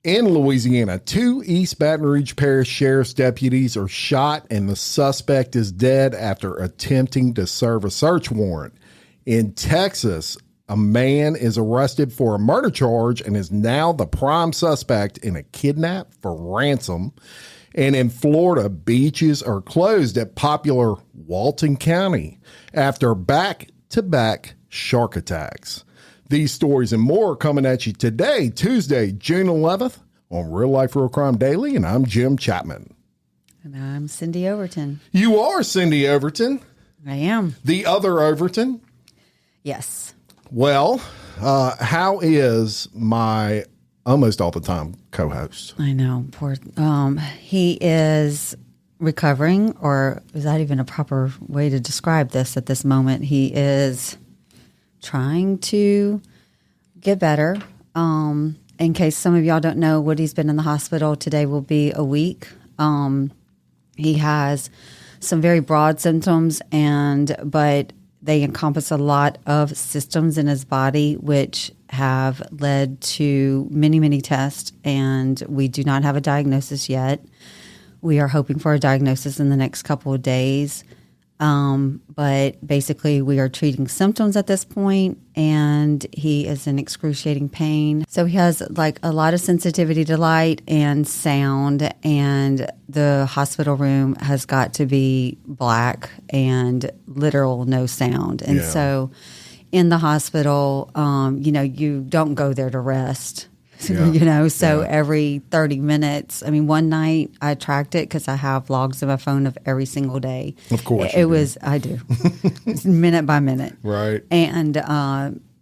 In Louisiana, 2 East Baton Rouge Parish Sheriff's deputies are shot and the suspect is dead after attempting to serve a search warrant. In Texas, a man is arrested for a murder charge and is now the prime suspect in a kidnap for ransom. And in Florida, beaches are closed at popular Walton County after back-to-back shark attacks. These stories and more are coming at you today, Tuesday, June 11th, on Real Life Real Crime Daily, and I'm Jim Chapman. And I'm Cyndi Overton. You are Cyndi Overton. I am. The other Overton. Yes. Well, how is my almost all the time co-host? I know. Poor. He is recovering, or is that even a proper way to describe this at this moment? He is trying to get better. In case some of y'all don't know, Woody's been in the hospital. Today will be a week. He has some very broad symptoms, but they encompass a lot of systems in his body, which have led to many, many tests, and we do not have a diagnosis yet. We are hoping for a diagnosis in the next couple of days. But basically we are treating symptoms at this point, and he is in excruciating pain. So he has like a lot of sensitivity to light and sound, and the hospital room has got to be black and literal no sound. And so in the hospital, you don't go there to rest. Every 30 minutes. I mean, one night I tracked it because I have logs on my phone of every single day. Of course. I do. It's minute by minute. Right. And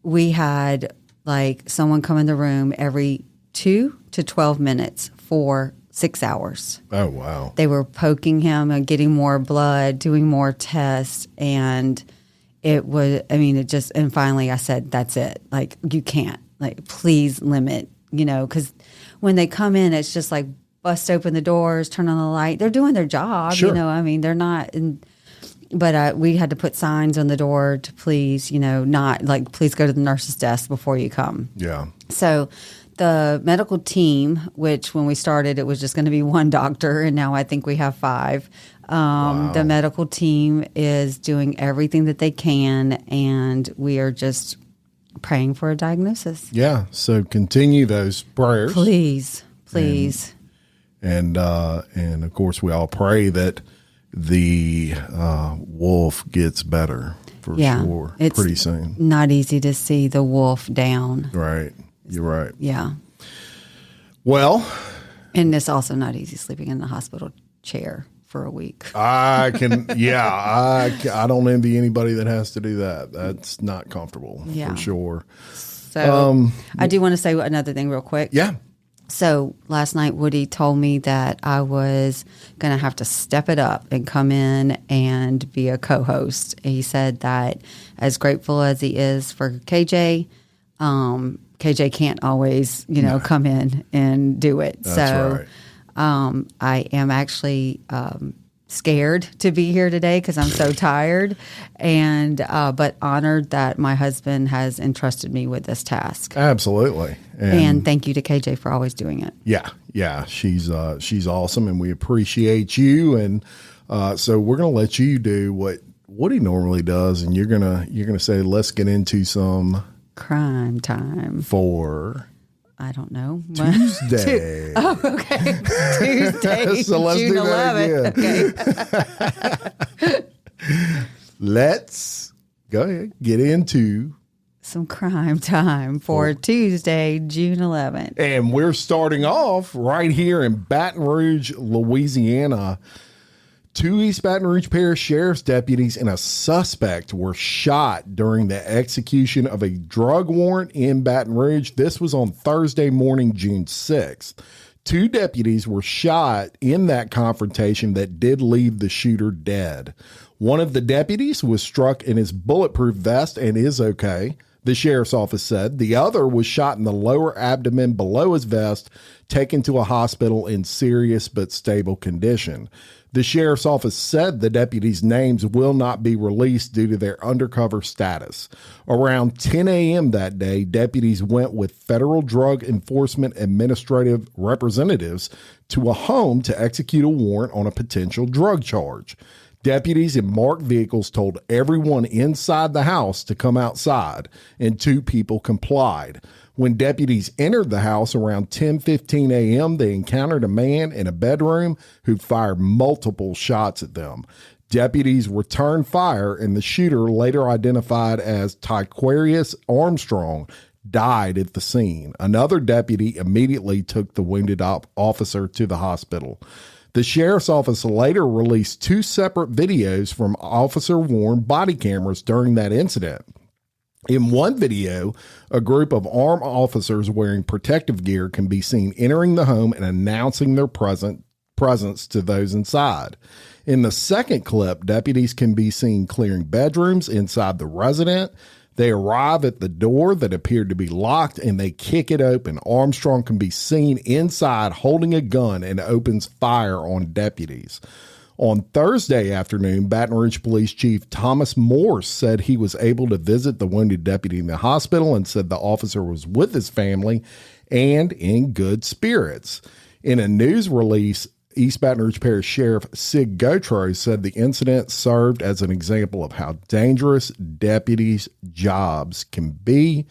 we had like someone come in the room every 2 to 12 minutes for 6 hours. Oh, wow. They were poking him and getting more blood, doing more tests. And and finally I said, that's it. Like, you can't. Like, please limit. Because when they come in, it's just like bust open the doors, turn on the light. They're doing their job, Sure. they're not. But we had to put signs on the door to please, not like, please go to the nurse's desk before you come. Yeah. So the medical team, which when we started, it was just going to be one doctor, and now I think we have 5. Wow. The medical team is doing everything that they can, and we are just praying for a diagnosis. Yeah. So continue those prayers. Please. And of course we all pray that the wolf gets better for sure pretty soon. Not easy to see the wolf down. Right. You're right. Yeah. Well. And it's also not easy sleeping in the hospital chair for a week. I don't envy anybody that has to do that. That's not comfortable for sure. So I do want to say another thing real quick. Yeah. So last night, Woody told me that I was going to have to step it up and come in and be a co-host. He said that as grateful as he is for KJ, KJ can't always, come in and do it. That's right. I am actually scared to be here today because I'm so tired, but honored that my husband has entrusted me with this task. Absolutely, and thank you to KJ for always doing it. Yeah, she's awesome, and we appreciate you. And so we're gonna let you do what he normally does, and you're gonna say, let's get into some crime time for. I don't know. Tuesday. Okay. Tuesday, so let's June do that 11th. Okay. Let's go ahead, get into some crime time for Tuesday, June 11th. And we're starting off right here in Baton Rouge, Louisiana. 2 East Baton Rouge Parish Sheriff's deputies and a suspect were shot during the execution of a drug warrant in Baton Rouge. This was on Thursday morning, June 6th. 2 deputies were shot in that confrontation that did leave the shooter dead. One of the deputies was struck in his bulletproof vest and is okay. The sheriff's office said the other was shot in the lower abdomen below his vest, taken to a hospital in serious but stable condition. The sheriff's office said the deputies' names will not be released due to their undercover status. Around 10 a.m. that day, deputies went with Federal Drug Enforcement Administrative representatives to a home to execute a warrant on a potential drug charge. Deputies in marked vehicles told everyone inside the house to come outside, and 2 people complied. When deputies entered the house around 10:15 a.m., they encountered a man in a bedroom who fired multiple shots at them. Deputies returned fire, and the shooter, later identified as Tyquarius Armstrong, died at the scene. Another deputy immediately took the wounded officer to the hospital. The sheriff's office later released 2 separate videos from officer-worn body cameras during that incident. In one video, a group of armed officers wearing protective gear can be seen entering the home and announcing their presence to those inside. In the second clip, deputies can be seen clearing bedrooms inside the residence. They arrive at the door that appeared to be locked and they kick it open. Armstrong can be seen inside holding a gun and opens fire on deputies. On Thursday afternoon, Baton Rouge Police Chief Thomas Morse said he was able to visit the wounded deputy in the hospital and said the officer was with his family and in good spirits. In a news release, East Baton Rouge Parish Sheriff Sid Gautreaux said the incident served as an example of how dangerous deputies' jobs can be.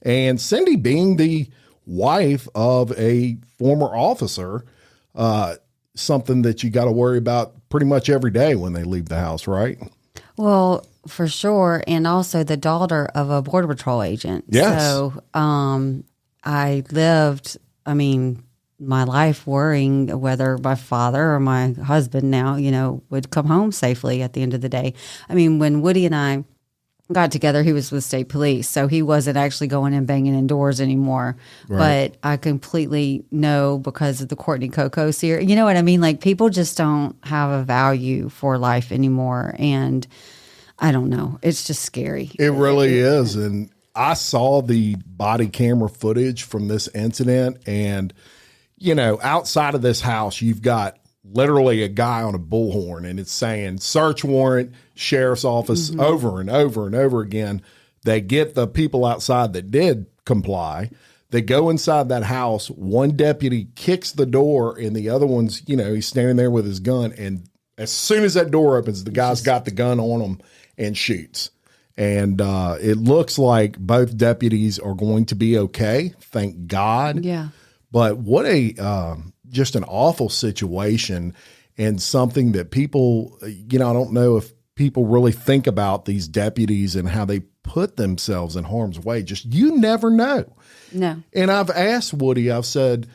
And Cyndi, being the wife of a former officer, something that you got to worry about pretty much every day when they leave the house, right? Well, for sure. And also the daughter of a Border Patrol agent. Yes. So I lived, my life worrying whether my father or my husband now, would come home safely at the end of the day. When Woody and I got together, he was with state police, so he wasn't actually going and banging indoors anymore. Right. But I completely know because of the Courtney Coco series, you know what I mean? Like, people just don't have a value for life anymore. And I don't know. It's just scary. It really is. And I saw the body camera footage from this incident, and outside of this house, you've got literally a guy on a bullhorn, and it's saying search warrant, sheriff's office, over and over and over again. They get the people outside that did comply. They go inside that house. One deputy kicks the door, and the other one's, he's standing there with his gun. And as soon as that door opens, the guy's got the gun on him and shoots. And it looks like both deputies are going to be okay. Thank God. Yeah. But what just an awful situation, and something that people, I don't know if people really think about these deputies and how they put themselves in harm's way. Just, you never know. No. And I've asked Woody, I've said,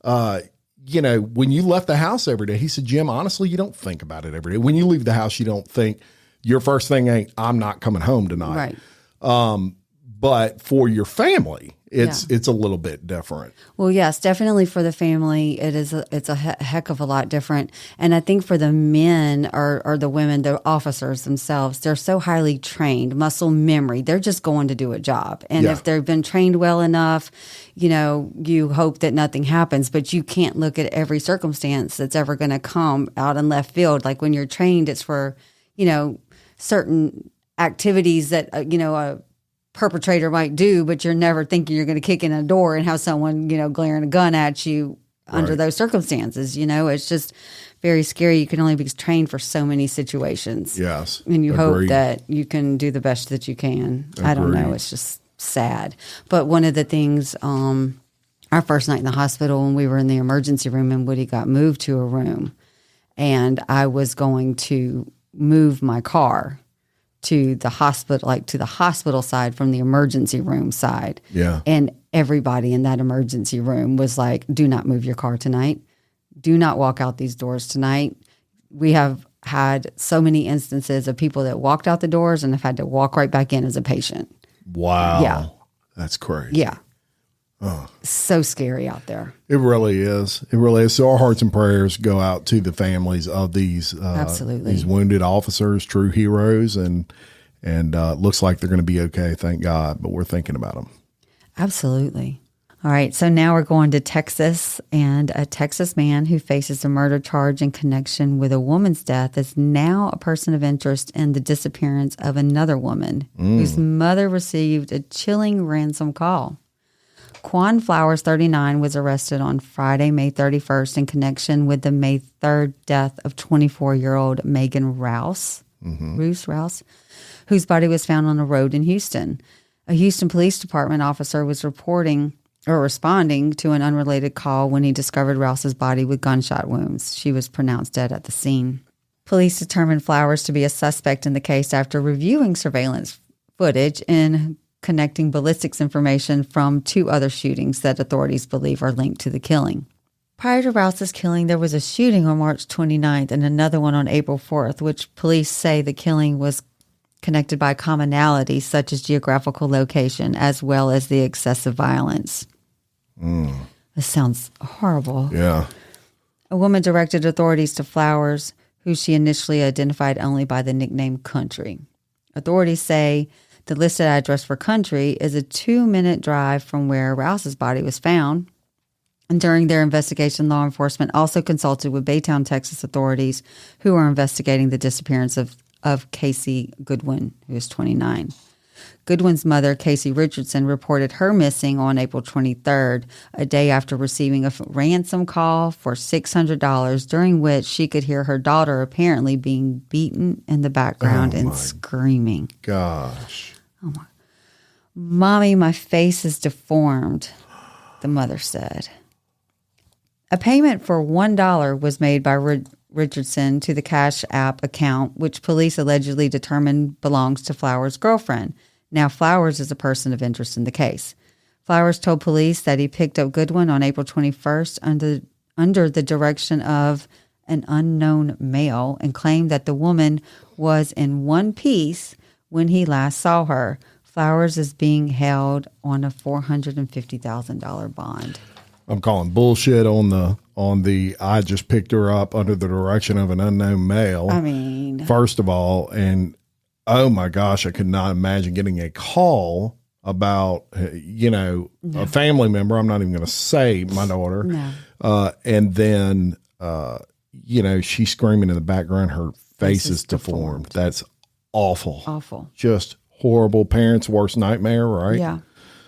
when you left the house every day, he said, Jim, honestly, you don't think about it every day. When you leave the house, you don't think, your first thing ain't, I'm not coming home tonight. Right. But for your family, it's a little bit different. Well, yes, definitely for the family, it's a heck of a lot different. And I think for the men or the women, the officers themselves, they're so highly trained, muscle memory. They're just going to do a job. And if they've been trained well enough, you hope that nothing happens, but you can't look at every circumstance that's ever going to come out in left field. Like when you're trained, it's for, certain activities that, a perpetrator might do, but you're never thinking you're going to kick in a door and have someone, glaring a gun at you under those circumstances. It's just very scary. You can only be trained for so many situations. Yes. And you hope that you can do the best that you can. I don't know. It's just sad. But one of the things, our first night in the hospital, when we were in the emergency room and Woody got moved to a room, and I was going to move my car to the hospital side from the emergency room side. Yeah. And everybody in that emergency room was like, do not move your car tonight. Do not walk out these doors tonight. We have had so many instances of people that walked out the doors and have had to walk right back in as a patient. Wow. Yeah. That's crazy. Yeah. Oh. So scary out there. It really is. It really is. So our hearts and prayers go out to the families of these Absolutely. these wounded officers, true heroes, and And looks like they're going to be okay, thank God, but we're thinking about them. Absolutely. All right, so now we're going to Texas, and a Texas man who faces a murder charge in connection with a woman's death is now a person of interest in the disappearance of another woman whose mother received a chilling ransom call. Quan Flowers, 39, was arrested on Friday, May 31st, in connection with the May 3rd death of 24-year-old Megan Rouse, Rouse, whose body was found on a road in Houston. A Houston Police Department officer was responding to an unrelated call when he discovered Rouse's body with gunshot wounds. She was pronounced dead at the scene. Police determined Flowers to be a suspect in the case after reviewing surveillance footage and connecting ballistics information from 2 other shootings that authorities believe are linked to the killing. Prior to Rouse's killing, there was a shooting on March 29th and another one on April 4th, which police say the killing was connected by commonalities such as geographical location as well as the excessive violence. This sounds horrible. Yeah. A woman directed authorities to Flowers, who she initially identified only by the nickname Country. Authorities say the listed address for Country is a 2-minute drive from where Rouse's body was found. And during their investigation, law enforcement also consulted with Baton, Texas authorities who are investigating the disappearance of Casey Goodwin, who is 29. Goodwin's mother, Casey Richardson, reported her missing on April 23rd, a day after receiving a ransom call for $600, during which she could hear her daughter apparently being beaten in the background and screaming. Gosh. Oh my. Mommy, my face is deformed, the mother said. A payment for $1 was made by Richardson to the Cash App account, which police allegedly determined belongs to Flowers' girlfriend. Now, Flowers is a person of interest in the case. Flowers told police that he picked up Goodwin on April 21st under the direction of an unknown male and claimed that the woman was in one piece when he last saw her. Flowers is being held on a $450,000 bond. I'm calling bullshit on the I just picked her up under the direction of an unknown male. I mean, first of all, and oh my gosh, I could not imagine getting a call about, a family member. I'm not even going to say my daughter. No. And then, she's screaming in the background. Her face is deformed. That's awful. Awful. Just horrible. Parents' worst nightmare, right? Yeah,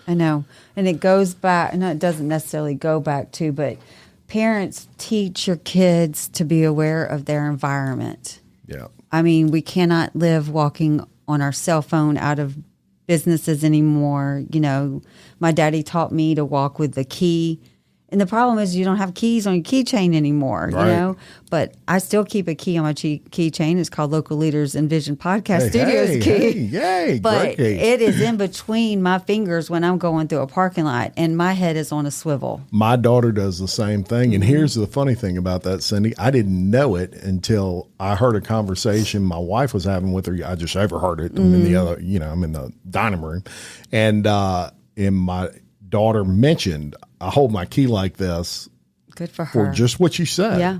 I know. And it goes back, no, it doesn't necessarily go back to, but parents teach your kids to be aware of their environment. Yeah. I mean, we cannot live walking on our cell phone out of businesses anymore. My daddy taught me to walk with the key. And the problem is you don't have keys on your keychain anymore, right. But I still keep a key on my keychain. It's called Local Leaders Envision Podcast Studios key. Yay, but it is in between my fingers when I'm going through a parking lot, and my head is on a swivel. My daughter does the same thing. And here's the funny thing about that, Cyndi. I didn't know it until I heard a conversation my wife was having with her. I just overheard it. I'm in the other, I'm in the dining room. And my daughter mentioned, I hold my key like this. Good for her. For just what you said. Yeah.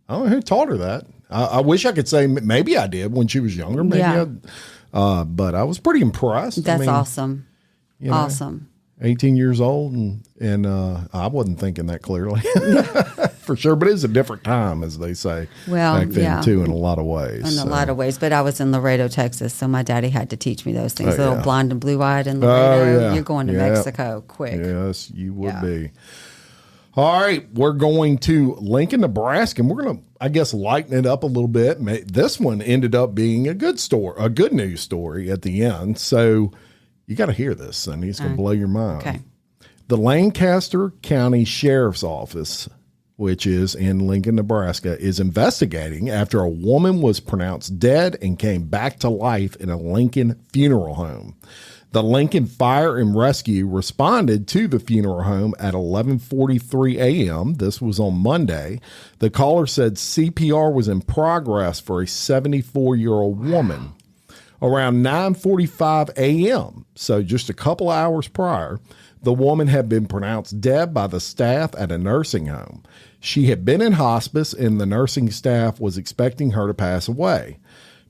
I don't know who taught her that. I wish I could say maybe I did when she was younger. Maybe but I was pretty impressed. That's awesome. Awesome. 18 years old, and I wasn't thinking that clearly. For sure, but it's a different time, as they say, back then, too, in a lot of ways. A lot of ways, but I was in Laredo, Texas, so my daddy had to teach me those things. Little blonde and blue-eyed in Laredo, you're going to Mexico quick. Yes, you would be. All right, we're going to Lincoln, Nebraska, and we're going to, I guess, lighten it up a little bit. This one ended up being a good news story at the end, so you got to hear this, Cyndi. It's going to blow your mind. Okay. The Lancaster County Sheriff's Office, which is in Lincoln, Nebraska, is investigating after a woman was pronounced dead and came back to life in a Lincoln funeral home. The Lincoln Fire and Rescue responded to the funeral home at 11:43 a.m. This was on Monday. The caller said CPR was in progress for a 74-year-old woman. Around 9:45 a.m., so just a couple hours prior, the woman had been pronounced dead by the staff at a nursing home. She had been in hospice, and the nursing staff was expecting her to pass away.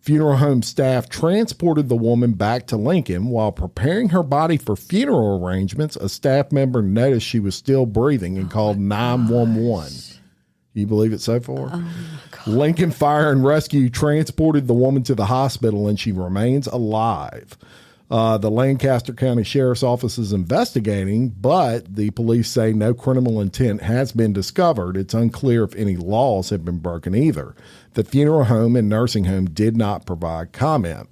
Funeral home staff transported the woman back to Lincoln. While preparing her body for funeral arrangements, a staff member noticed she was still breathing and called 911. You believe it so far? Oh, Lincoln Fire and Rescue transported the woman to the hospital, and she remains alive. The Lancaster County Sheriff's Office is investigating, but the police say no criminal intent has been discovered. It's unclear if any laws have been broken either. The funeral home and nursing home did not provide comment.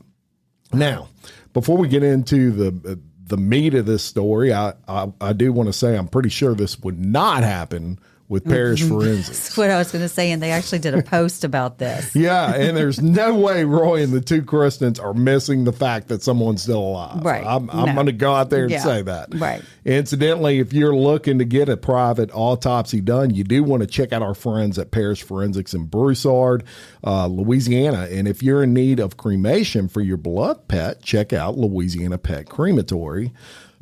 Now, before we get into the meat of this story, I do want to say I'm pretty sure this would not happen with Parish Forensics. That's what I was going to say, and they actually did a post about this. Yeah, and there's no way Roy and the two Christians are missing the fact that someone's still alive. Right. I'm going to go out there and say that. Right. Incidentally, if you're looking to get a private autopsy done, you do want to check out our friends at Parish Forensics in Broussard, Louisiana. And if you're in need of cremation for your beloved pet, check out Louisiana Pet Crematory.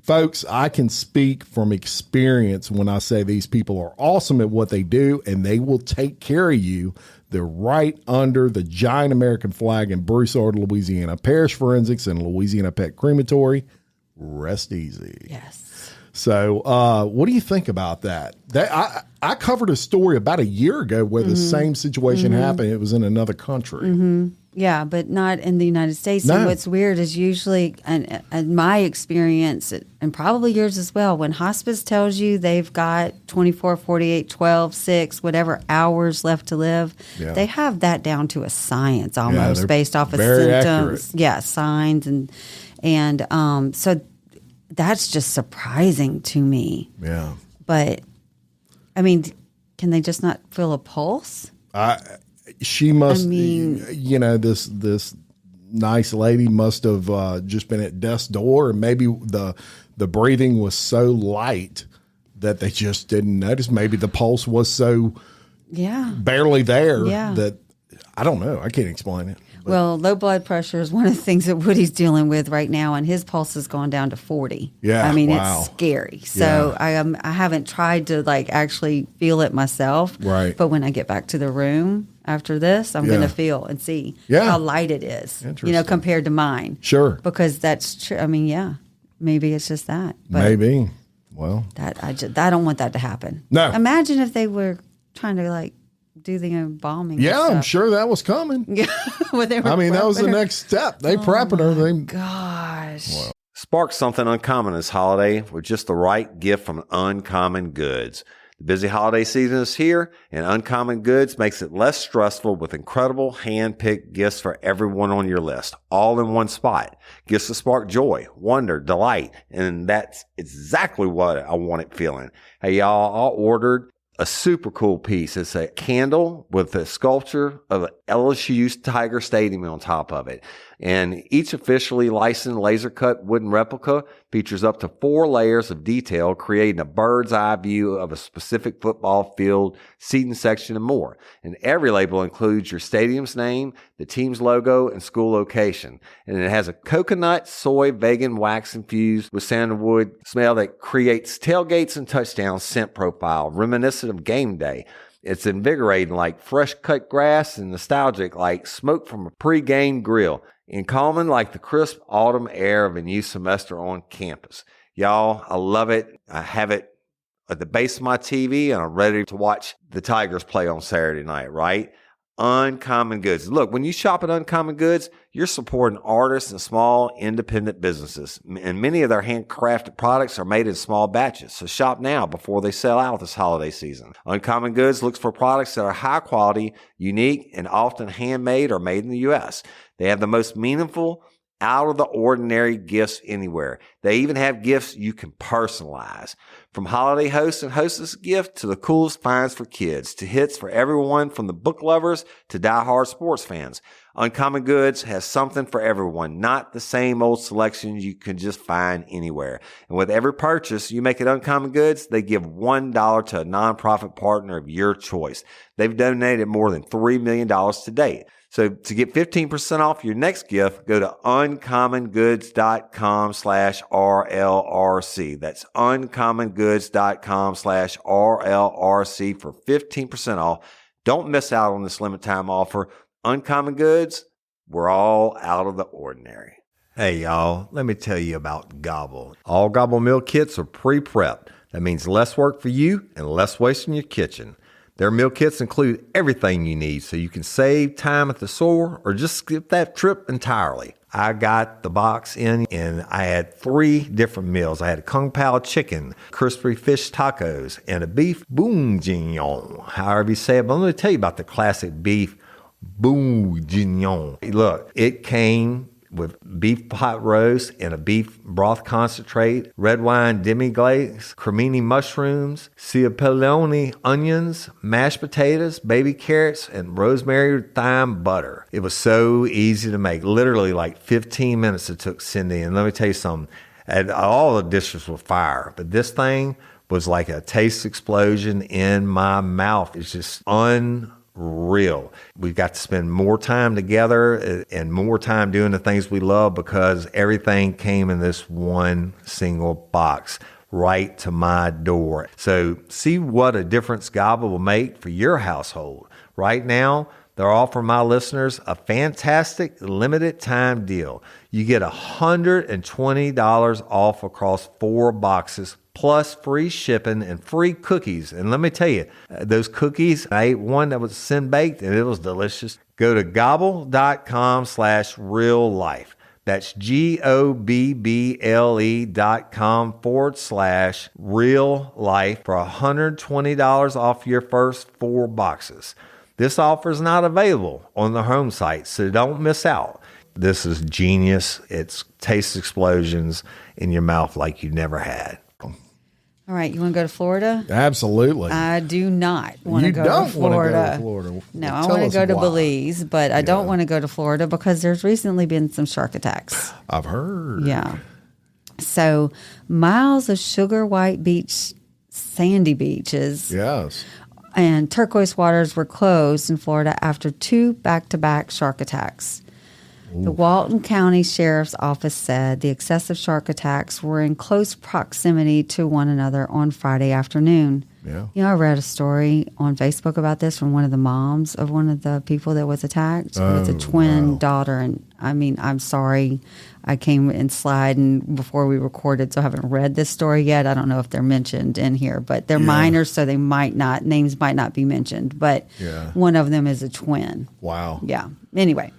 Folks, I can speak from experience when I say these people are awesome at what they do, and they will take care of you. They're right under the giant American flag in Broussard, Louisiana. Parish Forensics and Louisiana Pet Crematory. Rest easy. Yes. So what do you think about that? I covered a story about a year ago where the same situation happened. It was in another country. Yeah, but not in the United States. No. And what's weird is usually, and my experience, and probably yours as well, when hospice tells you they've got 24, 48, 12, 6, whatever hours left to live, they have that down to a science almost based off of symptoms. Accurate. Yeah, signs. And so that's just surprising to me. Yeah. But, I mean, can they just not feel a pulse? She must, I mean, this nice lady must have just been at death's door, and maybe the breathing was so light that they just didn't notice. Maybe the pulse was so barely there that I don't know. I can't explain it. But. Well, low blood pressure is one of the things that Woody's dealing with right now, and his pulse has gone down to 40. Yeah, I mean, it's scary. So I haven't tried to actually feel it myself. Right. But when I get back to the room after this, I'm going to feel and see how light it is, compared to mine. Sure. Because that's true. I mean, maybe it's just that. But maybe. Well, I don't want that to happen. No. Imagine if they were trying to do the embalming. Yeah, I'm sure that was coming. Yeah. That was the next step. They prepping her. Gosh. Well, spark something uncommon this holiday with just the right gift from Uncommon Goods. The busy holiday season is here, and Uncommon Goods makes it less stressful with incredible hand-picked gifts for everyone on your list, all in one spot. Gifts to spark joy, wonder, delight, and that's exactly what I wanted feeling. Hey, y'all, I ordered a super cool piece. It's a candle with a sculpture of LSU's Tiger Stadium on top of it. And each officially licensed laser cut wooden replica features up to 4 layers of detail, creating a bird's eye view of a specific football field, seating section, and more. And every label includes your stadium's name, the team's logo, and school location. And it has a coconut, soy, vegan wax infused with sandalwood smell that creates tailgates and touchdown scent profile, reminiscent of game day. It's invigorating like fresh cut grass and nostalgic like smoke from a pre-game grill, and calming like the crisp autumn air of a new semester on campus. Y'all, I love it. I have it at the base of my TV, and I'm ready to watch the Tigers play on Saturday night, right? Uncommon Goods. Look, when you shop at Uncommon Goods, you're supporting artists and small independent businesses. And many of their handcrafted products are made in small batches. So shop now before they sell out this holiday season. Uncommon Goods looks for products that are high quality, unique, and often handmade or made in the U.S. They have the most meaningful, out of the ordinary gifts anywhere. They even have gifts you can personalize. From holiday hosts and hostess gift to the coolest finds for kids, to hits for everyone from the book lovers to diehard sports fans. Uncommon Goods has something for everyone, not the same old selections you can just find anywhere. And with every purchase you make at Uncommon Goods, they give $1 to a nonprofit partner of your choice. They've donated more than $3 million to date. So to get 15% off your next gift, go to uncommongoods.com/RLRC. That's uncommongoods.com/RLRC for 15% off. Don't miss out on this limited time offer. Uncommon Goods, We're all out of the ordinary. Hey, y'all, let me tell you about Gobble. All Gobble meal kits are pre-prepped. That means less work for you and less waste in your kitchen. Their meal kits include everything you need so you can save time at the store or just skip that trip entirely. I got the box in and I had 3 different meals. I had a Kung Pao chicken, crispy fish tacos, and a beef bourguignon, however you say it. But let me tell you about the classic beef bourguignon. Look, it came with beef pot roast and a beef broth concentrate, red wine demi-glaze, cremini mushrooms, cipollone onions, mashed potatoes, baby carrots, and rosemary thyme butter. It was so easy to make. Literally like 15 minutes it took Cyndi. And let me tell you something, and all the dishes were fire, but this thing was like a taste explosion in my mouth. It's just unreal. We've got to spend more time together and more time doing the things we love because everything came in this one single box right to my door. So see what a difference Gobble will make for your household. Right now, they're offering my listeners a fantastic limited time deal. You get $120 off across 4 boxes plus free shipping and free cookies. And let me tell you, those cookies, I ate one that was sin baked and it was delicious. Go to gobble.com/real life. That's GOBBLE.com/real life for $120 off your first 4 boxes. This offer is not available on the home site, so don't miss out. This is genius. It's taste explosions in your mouth like you never had. All right, you want to go to Florida? Absolutely. I do not want to go to Florida. No, I want to go to Belize, but I don't want to go to Florida because there's recently been some shark attacks. I've heard. Yeah. So miles of sugar white beach, sandy beaches. Yes. And turquoise waters were closed in Florida after 2 back-to-back shark attacks. The Walton County Sheriff's Office said the excessive shark attacks were in close proximity to one another on Friday afternoon. Yeah. You know, I read a story on Facebook about this from one of the moms of one of the people that was attacked with a twin daughter. And I mean, I'm sorry, I came in sliding before we recorded, so I haven't read this story yet. I don't know if they're mentioned in here, but they're minors, so they might not, names might not be mentioned. But one of them is a twin. Wow. Yeah. Anyway.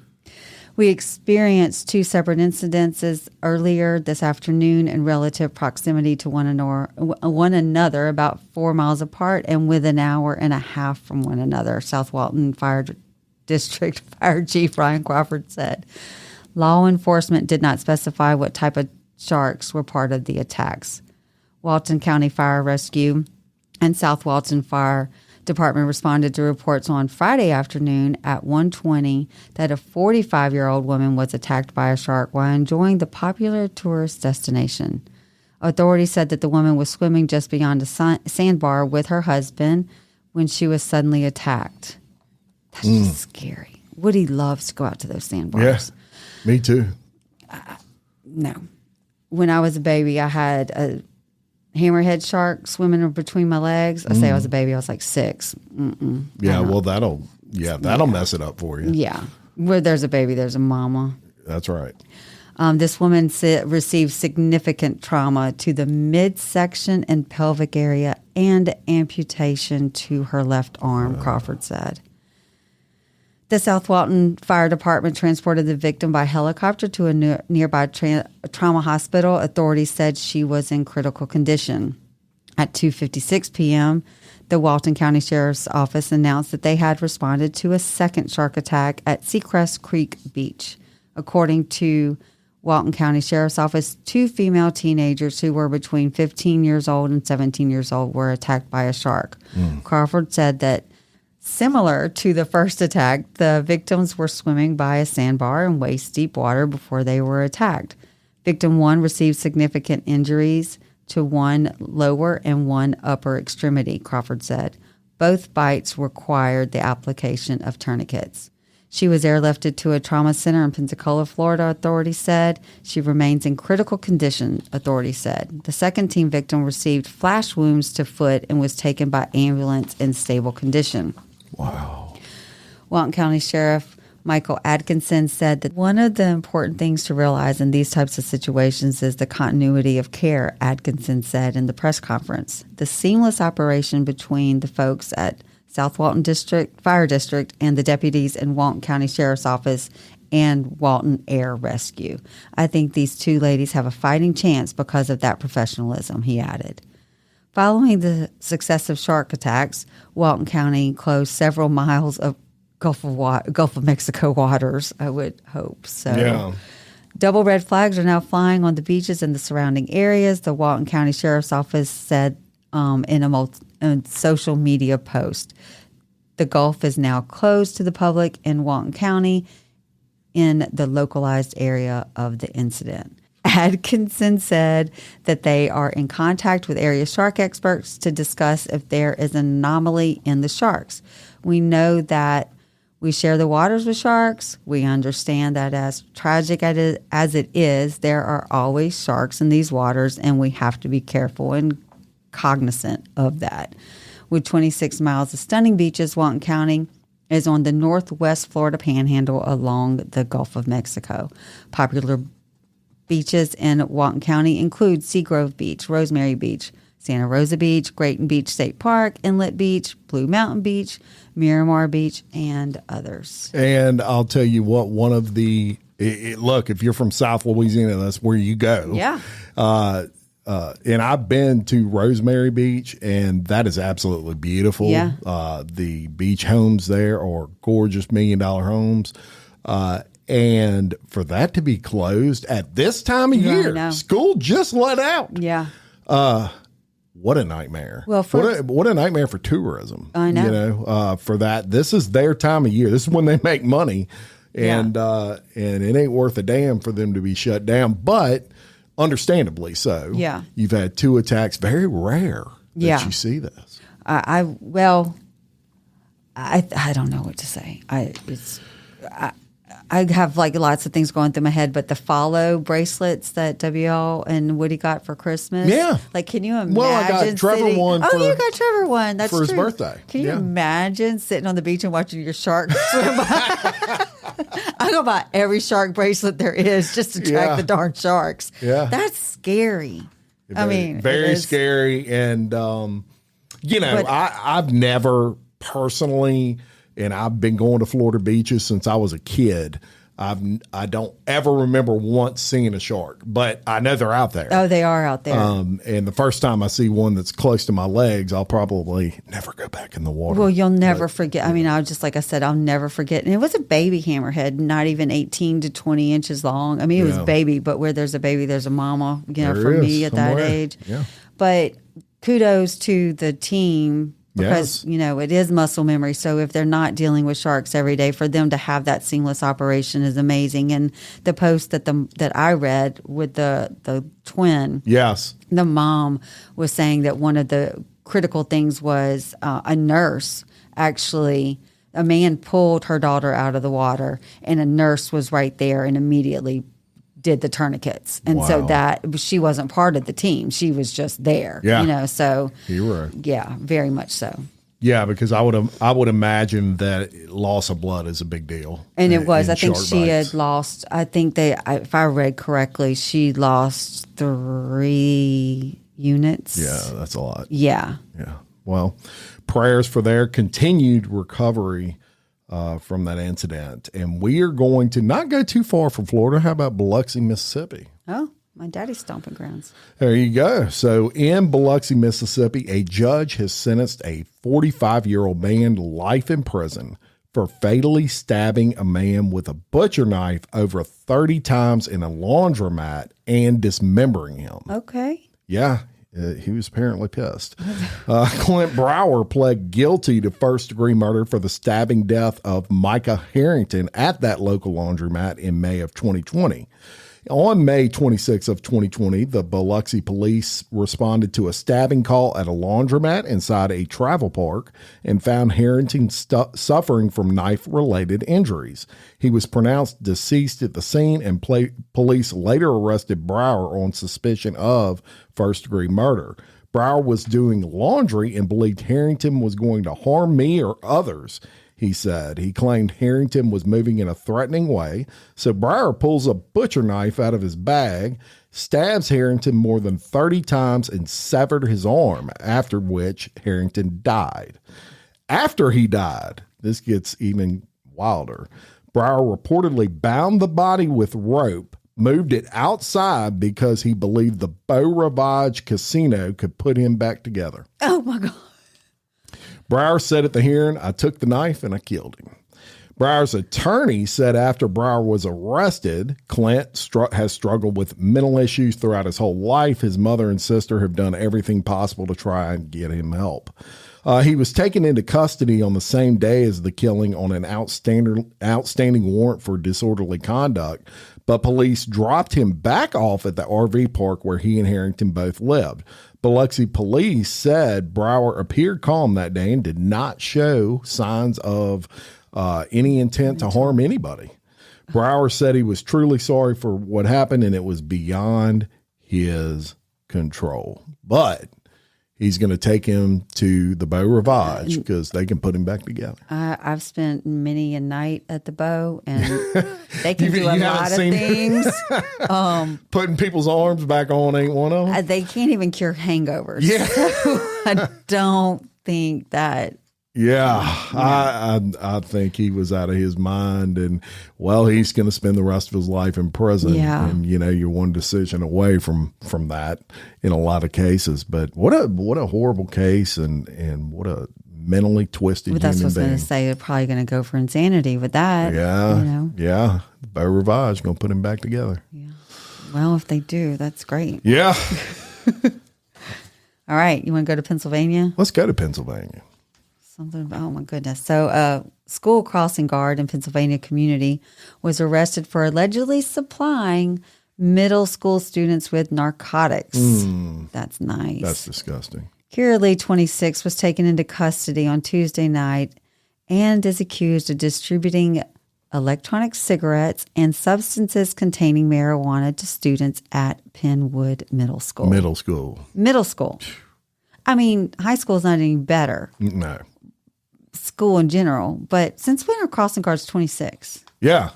We experienced 2 separate incidences earlier this afternoon in relative proximity to one another, about 4 miles apart and within an hour and a half from one another, South Walton Fire District Fire Chief Ryan Crawford said. Law enforcement did not specify what type of sharks were part of the attacks. Walton County Fire Rescue and South Walton Fire Department responded to reports on Friday afternoon at 1:20 that a 45-year-old woman was attacked by a shark while enjoying the popular tourist destination. Authorities said that the woman was swimming just beyond a sandbar with her husband when she was suddenly attacked. That's just scary. Woody loves to go out to those sandbars. Yes, me too. No. When I was a baby, I had a hammerhead shark swimming between my legs. I say I was a baby. I was like 6. Yeah, well, that'll mess it up for you. Yeah. Where there's a baby, there's a mama. That's right. This woman received significant trauma to the midsection and pelvic area and amputation to her left arm, Crawford said. The South Walton Fire Department transported the victim by helicopter to a nearby trauma hospital. Authorities said she was in critical condition. At 2:56 p.m., the Walton County Sheriff's Office announced that they had responded to a second shark attack at Seacrest Creek Beach. According to Walton County Sheriff's Office, 2 female teenagers who were between 15 years old and 17 years old were attacked by a shark. Crawford said that similar to the first attack, the victims were swimming by a sandbar in waist-deep water before they were attacked. Victim 1 received significant injuries to one lower and one upper extremity, Crawford said. Both bites required the application of tourniquets. She was airlifted to a trauma center in Pensacola, Florida, authorities said. She remains in critical condition, authorities said. The second teen victim received flash wounds to foot and was taken by ambulance in stable condition. Wow. Walton County Sheriff Michael Atkinson said that one of the important things to realize in these types of situations is the continuity of care, Atkinson said in the press conference. The seamless operation between the folks at South Walton District Fire District and the deputies in Walton County Sheriff's Office and Walton Air Rescue. I think these two ladies have a fighting chance because of that professionalism, he added. Following the successive shark attacks, Walton County closed several miles of Gulf of Mexico waters, I would hope. So, Yeah. double red flags are now flying on the beaches in the surrounding areas, the Walton County Sheriff's Office said in a social media post. The Gulf is now closed to the public in Walton County in the localized area of the incident. Atkinson said that they are in contact with area shark experts to discuss if there is an anomaly in the sharks. We know that we share the waters with sharks. We understand that as tragic as it is, there are always sharks in these waters, and we have to be careful and cognizant of that. With 26 miles of stunning beaches, Walton County is on the northwest Florida panhandle along the Gulf of Mexico. Popular beaches in Walton County include Seagrove Beach, Rosemary Beach, Santa Rosa Beach, Grayton Beach State Park, Inlet Beach, Blue Mountain Beach, Miramar Beach, and others. And I'll tell you what, one of the look, if you're from South Louisiana, that's where you go. Yeah. And I've been to Rosemary Beach, and that is absolutely beautiful. Yeah. The beach homes there are gorgeous $1 million homes. And for that to be closed at this time of Yeah, I year, know. school just let out. Yeah. What a nightmare. Well, what a nightmare for tourism. I know. You know, for that. This is their time of year. This is when they make money. And it ain't worth a damn for them to be shut down. But understandably so. Yeah. You've had 2 attacks. Very rare that you see this. I don't know what to say. I have like lots of things going through my head, but the follow bracelets that WL and Woody got for Christmas. Yeah. Like, can you imagine? Well, I got Trevor one Oh, for- you got Trevor one. That's for his true. birthday. Can you Yeah. imagine sitting on the beach and watching your shark swim by? I go buy every shark bracelet there is just to track Yeah. the darn sharks. Yeah. That's scary. I mean, very it is. scary. And, you know, But- I've never personally, and I've been going to Florida beaches since I was a kid. I don't ever remember once seeing a shark, but I know they're out there. Oh, they are out there. And the first time I see one that's close to my legs, I'll probably never go back in the water. Well, you'll never forget. I mean, like I said, I'll never forget. And it was a baby hammerhead, not even 18 to 20 inches long. I mean, it was Yeah. baby, but where there's a baby, there's a mama, you know, There for is, me at that somewhere. age. Yeah. But kudos to the team because, Yes. you know, it is muscle memory. So if they're not dealing with sharks every day, for them to have that seamless operation is amazing. And the post that I read with the twin, Yes. the mom was saying that one of the critical things was a nurse actually, a man pulled her daughter out of the water and a nurse was right there and immediately did the tourniquets. And so Wow. that she wasn't part of the team. She was just there, Yeah. you know, so Hero. yeah, very much so. Yeah, because I would imagine that loss of blood is a big deal. And it was, in I think shark she bites. had lost, if I read correctly, she lost 3 units. Yeah, that's a lot. Yeah. Yeah. Well, prayers for their continued recovery from that incident. And we are going to not go too far from Florida. How about Biloxi, Mississippi? Oh, my daddy's stomping grounds. There you go. So in Biloxi, Mississippi, a judge has sentenced a 45-year-old man to life in prison for fatally stabbing a man with a butcher knife over 30 times in a laundromat and dismembering him. Okay. Yeah, he was apparently pissed. Clint Brower pled guilty to first-degree murder for the stabbing death of Micah Harrington at that local laundromat in May of 2020. On May 26 of 2020, the Biloxi police responded to a stabbing call at a laundromat inside a travel park and found Harrington suffering from knife-related injuries. He was pronounced deceased at the scene, and police later arrested Brower on suspicion of first-degree murder. Brower was doing laundry and believed Harrington was going to harm me or others. he said. He claimed Harrington was moving in a threatening way, so Brower pulls a butcher knife out of his bag, stabs Harrington more than 30 times, and severed his arm, after which Harrington died. After he died, this gets even wilder, Brower reportedly bound the body with rope, moved it outside because he believed the Beau Rivage Casino could put him back together. Oh, my God. Brower said at the hearing, "I took the knife and I killed him." Brower's attorney said after Brower was arrested, Clint has struggled with mental issues throughout his whole life. His mother and sister have done everything possible to try and get him help. He was taken into custody on the same day as the killing on an outstanding warrant for disorderly conduct, but police dropped him back off at the RV park where he and Harrington both lived. Biloxi police said Brower appeared calm that day and did not show signs of any intent to harm anybody. Brower said he was truly sorry for what happened and it was beyond his control. But he's going to take him to the Beau Rivage because they can put him back together. I've spent many a night at the Beau, and they can do a lot of things. Putting people's arms back on ain't one of them. They can't even cure hangovers. Yeah. So I don't think that. Yeah, I think he was out of his mind, and well, he's going to spend the rest of his life in prison. Yeah. And you're one decision away from that in a lot of cases. But what a horrible case, and what a mentally twisted But that's human what I was being. going to say. They're probably going to go for insanity with that. Yeah, yeah. Beau Rivage going to put him back together. Yeah. Well, if they do, that's great. Yeah. All right, you want to go to Pennsylvania? Let's go to Pennsylvania. Oh my goodness. So a school crossing guard in Pennsylvania community was arrested for allegedly supplying middle school students with narcotics. That's nice. That's disgusting. Kira Lee, 26, was taken into custody on Tuesday night and is accused of distributing electronic cigarettes and substances containing marijuana to students at Penwood Middle School. Middle school. I mean, high school is not any better. No. School in general, but since when are crossing guards 26? Yeah.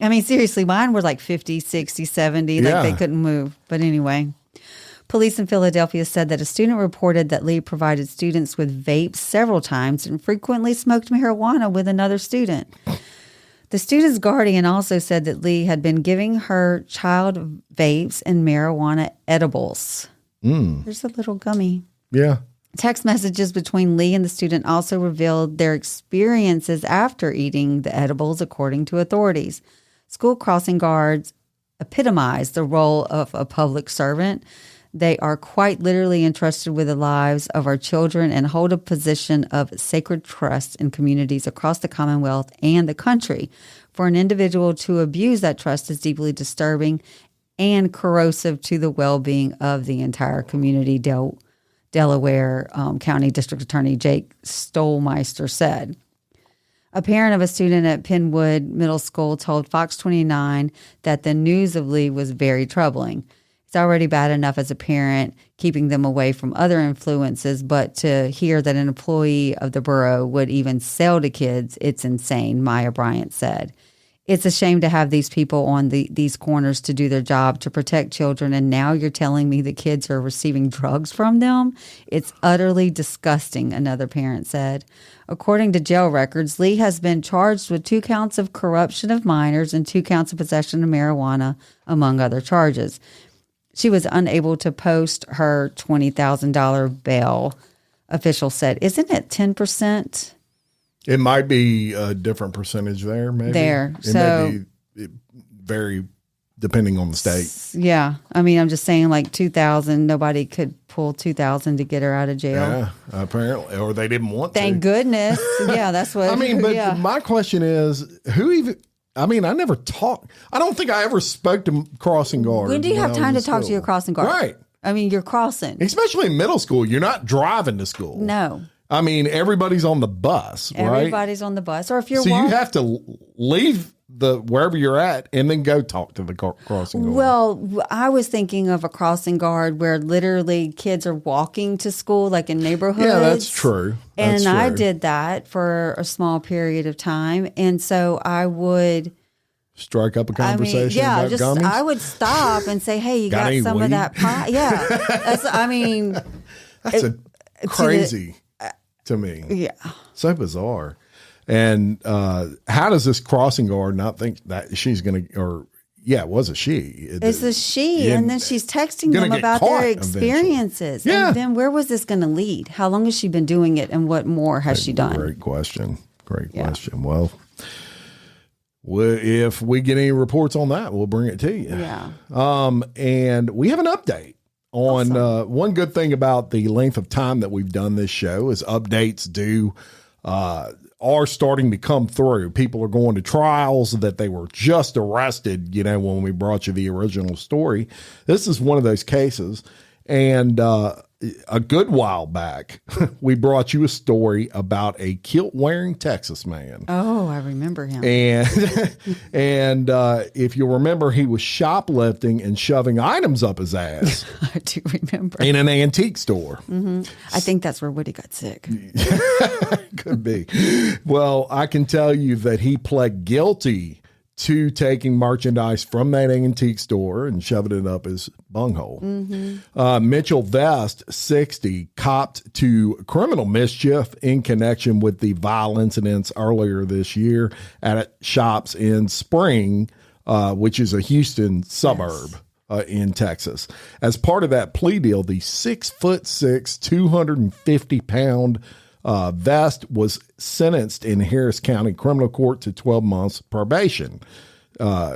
I mean, seriously, mine were like 50, 60, 70, Yeah. like they couldn't move. But anyway, police in Philadelphia said that a student reported that Lee provided students with vapes several times and frequently smoked marijuana with another student. The student's guardian also said that Lee had been giving her child vapes and marijuana edibles. There's a little gummy. Yeah. Text messages between Lee and the student also revealed their experiences after eating the edibles, according to authorities. School crossing guards epitomize the role of a public servant. They are quite literally entrusted with the lives of our children and hold a position of sacred trust in communities across the Commonwealth and the country. For an individual to abuse that trust is deeply disturbing and corrosive to the well-being of the entire community, Delaware County District Attorney Jake Stolmeister said. A parent of a student at Penwood Middle School told Fox 29 that the news of Lee was very troubling. It's already bad enough as a parent keeping them away from other influences, but to hear that an employee of the borough would even sell to kids, it's insane, Maya Bryant said. It's a shame to have these people on these corners to do their job to protect children, and now you're telling me the kids are receiving drugs from them? It's utterly disgusting, another parent said. According to jail records, Lee has been charged with 2 counts of corruption of minors and 2 counts of possession of marijuana, among other charges. She was unable to post her $20,000 bail, officials said. Isn't it 10%? It might be a different percentage there, maybe. It may be very depending on the state. Yeah. I mean, I'm just saying like 2,000, nobody could pull 2,000 to get her out of jail. Yeah, apparently. Or they didn't want Thank to. goodness. Yeah, that's what. I mean, but yeah. my question is, who even... I mean, I never talked. I don't think I ever spoke to crossing guards. When do you have time to talk to your crossing guard? Right. I mean, you're crossing. Especially in middle school. You're not driving to school. No. I mean, everybody's on the bus, right? Everybody's on the bus. Or if you're So you have to leave wherever you're at and then go talk to the crossing guard. Well, I was thinking of a crossing guard where literally kids are walking to school, like in neighborhoods. Yeah, that's true. I did that for a small period of time. And so I would strike up a conversation about gummies? I would stop and say, hey, you got some weed? Of that pie? Yeah. That's crazy to me. Yeah. So bizarre. And how does this crossing guard not think that she's going to, or it was a she. It's a she. And then she's texting them about their experiences. Eventually. Yeah. And then where was this going to lead? How long has she been doing it? And what more has she done? Great question. Question. Well, if we get any reports on that, we'll bring it to you. Yeah. And we have an update on one good thing about the length of time that we've done this show is updates are starting to come through. People are going to trials that they were just arrested, when we brought you the original story. This is one of those cases. And a good while back, we brought you a story about a kilt-wearing Texas man. Oh, I remember him. And if you remember, he was shoplifting and shoving items up his ass. I do remember. In an antique store. Mm-hmm. I think that's where Woody got sick. Could be. Well, I can tell you that he pled guilty to taking merchandise from that antique store and shoving it up his bunghole. Mm-hmm. Mitchell Vest, 60, copped to criminal mischief in connection with the violent incidents earlier this year at shops in Spring, which is a Houston suburb. Yes. In Texas. As part of that plea deal, the 6'6", 250-pound Vest was sentenced in Harris County Criminal Court to 12 months probation.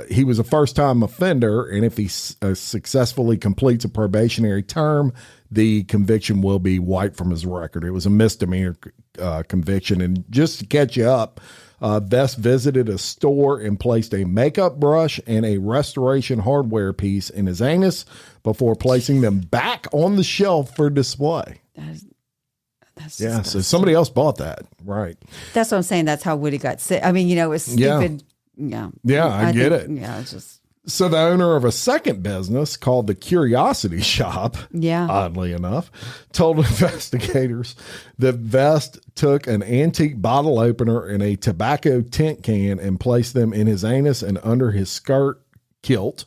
He was a first-time offender, and if he successfully completes a probationary term, the conviction will be wiped from his record. It was a misdemeanor conviction. And just to catch you up, Vest visited a store and placed a makeup brush and a restoration hardware piece in his anus before placing them back on the shelf for display. That's so somebody else bought that. Right. That's what I'm saying. That's how Woody got sick. I mean, it's stupid. Yeah, I get it. Yeah, it's just. So the owner of a second business called the Curiosity Shop, oddly enough, told investigators that Vest took an antique bottle opener and a tobacco tint can and placed them in his anus and under his skirt kilt,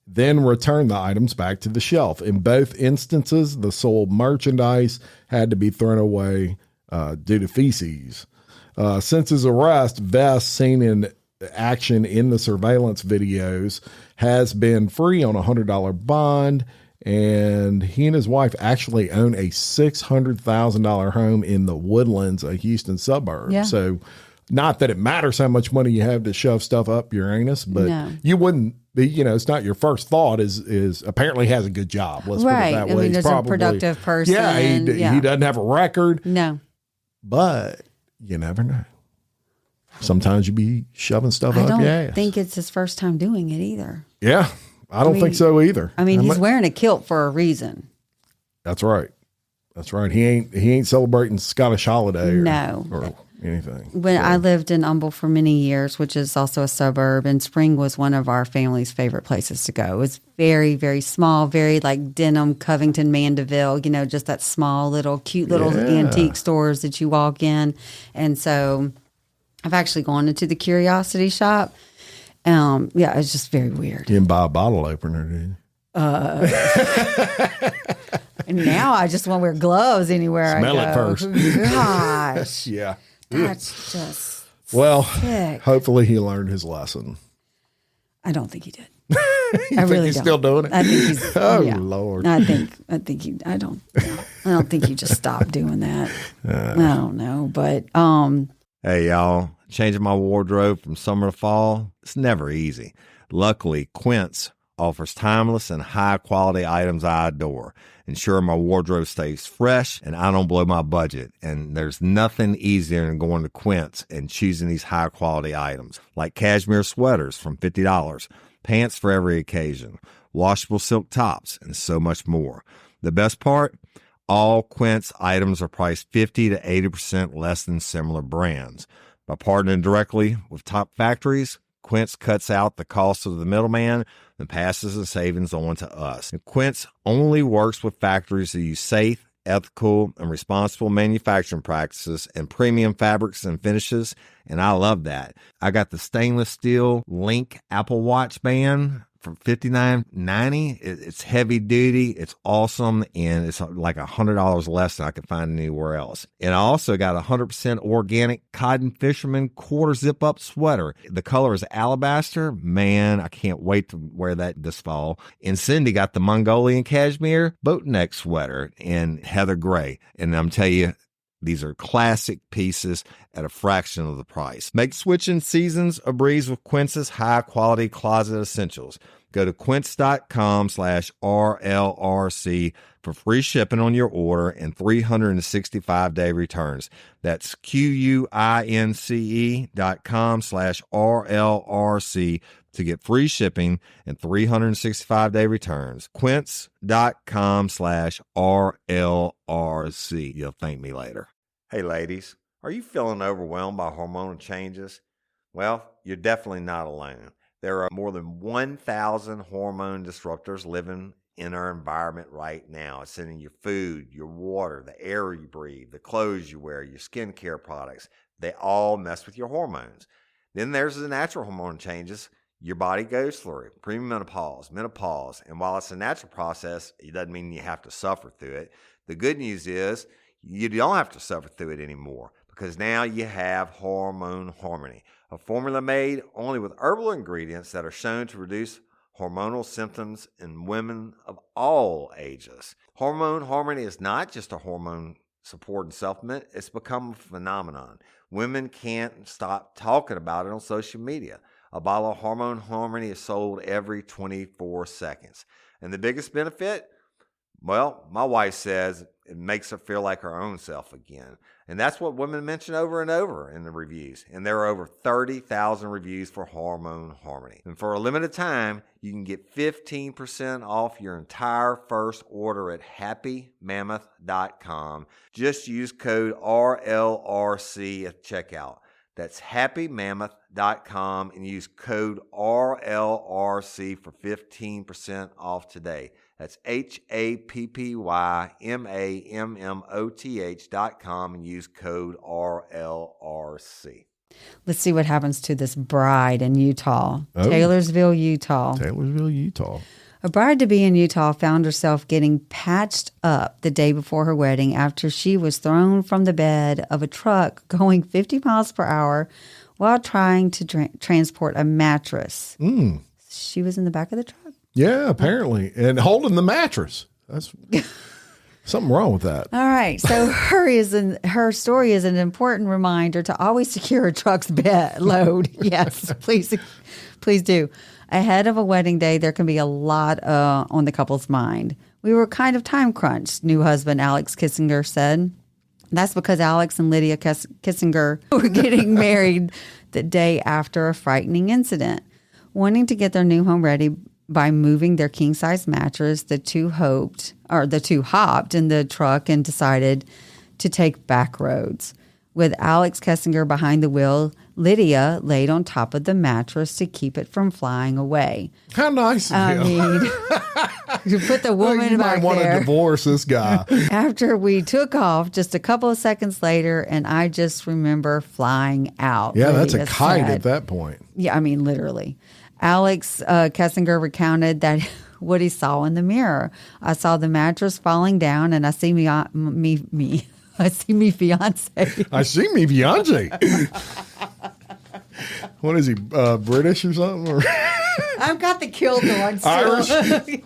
then returned the items back to the shelf. In both instances, the sold merchandise had to be thrown away due to feces. Since his arrest, Vest, seen in action in the surveillance videos, has been free on a $100 bond, and he and his wife actually own a $600,000 home in the Woodlands, a Houston suburb. Yeah. So not that it matters how much money you have to shove stuff up your anus, but you wouldn't be, it's not your first thought is apparently has a good job. Let's put it that way. He's probably a productive person. Yeah, he doesn't have a record. No. But you never know. Sometimes you be shoving stuff up your ass. I don't think it's his first time doing it either. Yeah, I don't think so either. I mean, he's wearing a kilt for a reason. That's right. He ain't celebrating Scottish holiday or anything. When I lived in Humble for many years, which is also a suburb, and Spring was one of our family's favorite places to go. It was very, very small, very like Denham, Covington, Mandeville, just that small little, cute little antique stores that you walk in. And so I've actually gone into the Curiosity Shop. It's just very weird. You didn't buy a bottle opener, did you? And now I just want to wear gloves anywhere Smell I it go. first. Gosh. Yeah. That's just sick. Hopefully he learned his lesson. I don't think he did. I really he's don't. Still doing it? I think he's Lord. I don't think he just stopped doing that. I don't know. But hey y'all, changing my wardrobe from summer to fall, it's never easy. Luckily, Quince offers timeless and high quality items I adore. Ensure my wardrobe stays fresh and I don't blow my budget. And there's nothing easier than going to Quince and choosing these high quality items like cashmere sweaters from $50, pants for every occasion, washable silk tops, and so much more. The best part? All Quince items are priced 50 to 80% less than similar brands. By partnering directly with top factories, Quince cuts out the cost of the middleman and passes the savings on to us. And Quince only works with factories that use safe, ethical, and responsible manufacturing practices and premium fabrics and finishes, and I love that. I got the stainless steel Link Apple Watch band for $59.90. It's heavy duty, it's awesome, and it's like $100 less than I could find anywhere else. And I also got a 100% organic cotton fisherman quarter zip up sweater. The color is alabaster. Man, I can't wait to wear that this fall. And Cyndi got the Mongolian cashmere boat neck sweater in heather gray. And I'm telling you, these are classic pieces at a fraction of the price. Make switching seasons a breeze with Quince's high-quality closet essentials. Go to quince.com/RLRC for free shipping on your order and 365-day returns. That's QUINCE.com/RLRC to get free shipping and 365-day returns. Quince.com/RLRC. You'll thank me later. Hey, ladies, are you feeling overwhelmed by hormonal changes? Well, you're definitely not alone. There are more than 1,000 hormone disruptors living in our environment right now. It's in your food, your water, the air you breathe, the clothes you wear, your skincare products. They all mess with your hormones. Then there's the natural hormone changes your body goes through, premenopause, menopause. And while it's a natural process, it doesn't mean you have to suffer through it. The good news is you don't have to suffer through it anymore, because now you have Hormone Harmony, a formula made only with herbal ingredients that are shown to reduce hormonal symptoms in women of all ages. Hormone Harmony is not just a hormone supporting supplement, it's become a phenomenon. Women can't stop talking about it on social media. A bottle of Hormone Harmony is sold every 24 seconds. And the biggest benefit? Well, my wife says it makes her feel like her own self again. And that's what women mention over and over in the reviews. And there are over 30,000 reviews for Hormone Harmony. And for a limited time, you can get 15% off your entire first order at happymammoth.com. Just use code RLRC at checkout. That's happymammoth.com and use code RLRC for 15% off today. That's happymammoth.com and use code RLRC. Let's see what happens to this bride in Utah. Taylorsville, Utah. Taylorsville, Utah. A bride-to-be in Utah found herself getting patched up the day before her wedding after she was thrown from the bed of a truck going 50 miles per hour while trying to transport a mattress. She was in the back of the truck? Yeah, apparently. And holding the mattress. That's something wrong with that. All right. So her story is an important reminder to always secure a truck's bed load. Yes, please do. Ahead of a wedding day, there can be a lot on the couple's mind. We were kind of time crunched, new husband Alex Kissinger said. That's because Alex and Lydia Kissinger were getting married the day after a frightening incident. Wanting to get their new home ready by moving their king-size mattress, the two hopped in the truck and decided to take back roads. With Alex Kissinger behind the wheel, Lydia laid on top of the mattress to keep it from flying away. How nice of I him. mean, you put the woman you back might want there. to divorce this guy. After we took off, just a couple of seconds later, and I just remember flying out. Yeah, that's a Lydia kite said. at that point. Yeah, I mean, literally. Alex Kissinger recounted that what he saw in the mirror. I saw the mattress falling down, and I see me I see me fiance. I see me Beyonce. What is he, British or something? Or I've got the kilt on still. Irish?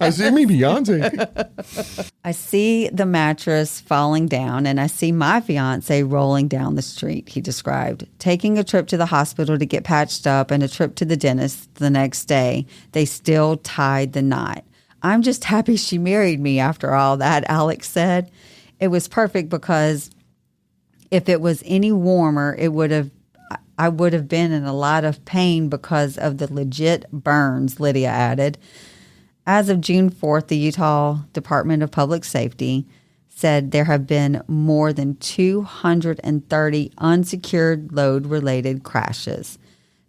I see me Beyonce. I see the mattress falling down, and I see my fiance rolling down the street, he described. Taking a trip to the hospital to get patched up and a trip to the dentist the next day, they still tied the knot. I'm just happy she married me after all that, Alex said. It was perfect because if it was any warmer, I would have been in a lot of pain because of the legit burns, Lydia added. As of June 4th, the Utah Department of Public Safety said there have been more than 230 unsecured load-related crashes.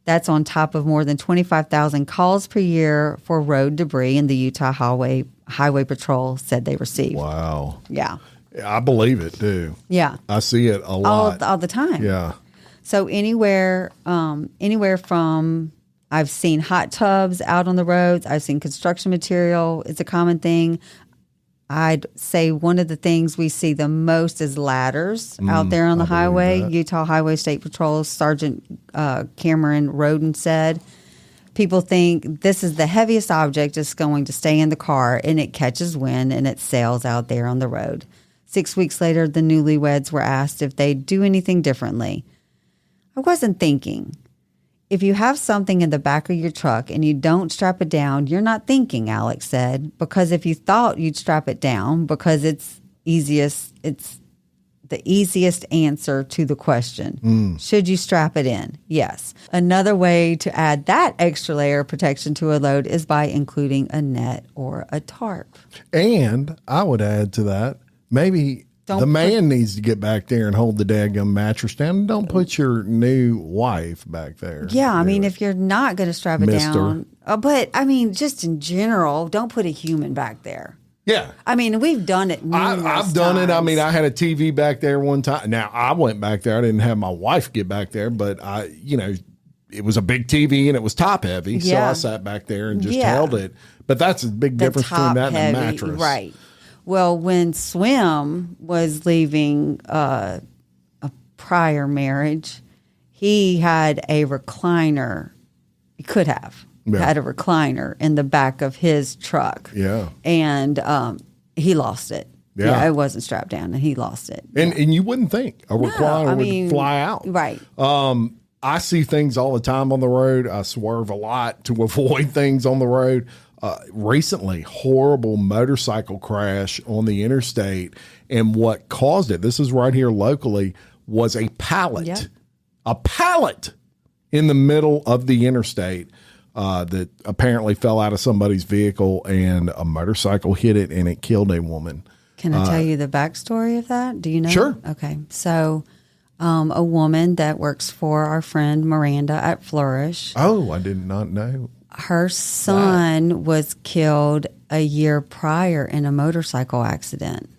That's on top of more than 25,000 calls per year for road debris, and the Utah Highway Patrol said they received. Wow. Yeah. I believe it too. Yeah. I see it a lot. All the time. Yeah. So anywhere from, I've seen hot tubs out on the roads. I've seen construction material. It's a common thing. I'd say one of the things we see the most is ladders out there on the highway. that. Utah Highway State Patrol Sergeant Cameron Roden said, people think this is the heaviest object that's going to stay in the car, and it catches wind and it sails out there on the road. 6 weeks later, the newlyweds were asked if they'd do anything differently. I wasn't thinking. If you have something in the back of your truck and you don't strap it down, you're not thinking, Alex said, because if you thought you'd strap it down because it's the easiest answer to the question. Should you strap it in? Yes. Another way to add that extra layer of protection to a load is by including a net or a tarp. And I would add to that, maybe the man needs to get back there and hold the daggum mattress down. And don't put your new wife back there. Yeah, I mean, if you're not going to strap it down. But, I mean, just in general, don't put a human back there. Yeah. I mean, we've done it numerous I've done it. I times. mean, I had a TV back there one time. Now, I went back there. I didn't have my wife get back there, but it was a big TV and it was top heavy. Yeah. So I sat back there and just held it. But that's a big difference between that and a mattress. Right. Well, when Swim was leaving a prior marriage, he had a recliner. He could have had a recliner in the back of his truck. Yeah. And he lost it. Yeah. It wasn't strapped down, and he lost it. And you wouldn't think a recliner would fly out. Right. I see things all the time on the road. I swerve a lot to avoid things on the road. Recently, horrible motorcycle crash on the interstate. And what caused it, this is right here locally, was a pallet. Yep. A pallet in the middle of the interstate that apparently fell out of somebody's vehicle, and a motorcycle hit it and it killed a woman. Can I tell you the backstory of that? Do you know? Sure. Okay. So a woman that works for our friend Miranda at Flourish. Oh, I did not know. Her son was killed a year prior in a motorcycle accident.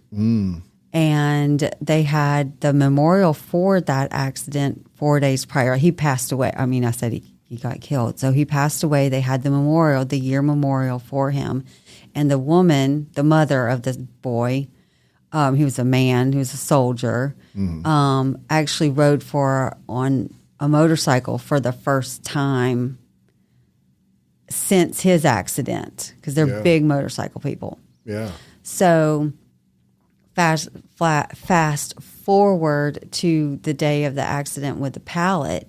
And they had the memorial for that accident 4 days prior. He passed away. I mean, I said he got killed. So he passed away. They had the memorial, the year memorial for him. And the woman, the mother of the boy, he was a man, he was a soldier, actually rode on a motorcycle for the first time since his accident, because they're big motorcycle people. Yeah. So fast forward to the day of the accident with the pallet,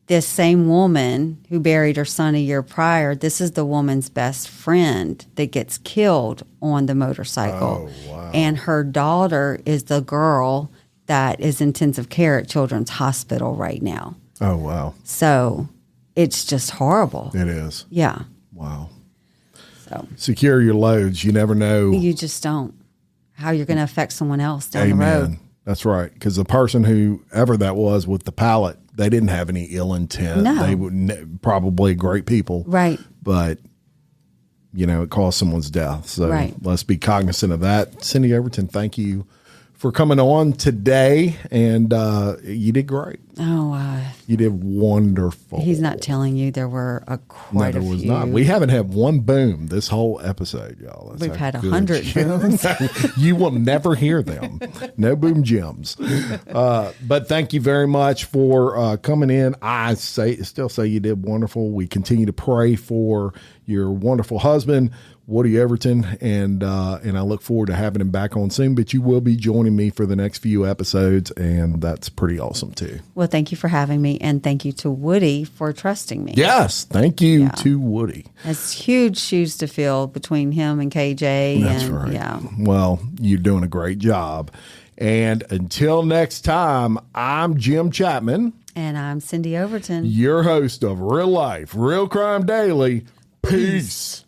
this same woman who buried her son a year prior, this is the woman's best friend that gets killed on the motorcycle. Oh, wow. And her daughter is the girl that is intensive care at Children's Hospital right now. Oh, wow. So it's just horrible. It is. Yeah. Wow. So Secure your loads. You never know. you just don't. How you're going to affect someone else down the Amen. road. That's right. Because the person whoever that was with the pallet, they didn't have any ill intent. No. They would probably great people. Right. But, it caused someone's death. So Right. let's be cognizant of that. Cindy Overton, thank you for coming on today. And you did great. Oh, You did wonderful. he's not telling you there were quite No, a there was few. not. We haven't had one boom this whole episode, y'all. That's We've how had good 100 you- booms. You will never hear them. No boom gems. But thank you very much for coming in. I still say you did wonderful. We continue to pray for your wonderful husband, Woody Everton, and I look forward to having him back on soon. But you will be joining me for the next few episodes, and that's pretty awesome too. Well, thank you for having me, and thank you to Woody for trusting me. Yes, thank you to Woody. It's huge shoes to fill between him and KJ. That's and, right. Yeah. Well, you're doing a great job. And until next time, I'm Jim Chapman, And I'm Cyndi Overton. your host of Real Life, Real Crime Daily. Peace.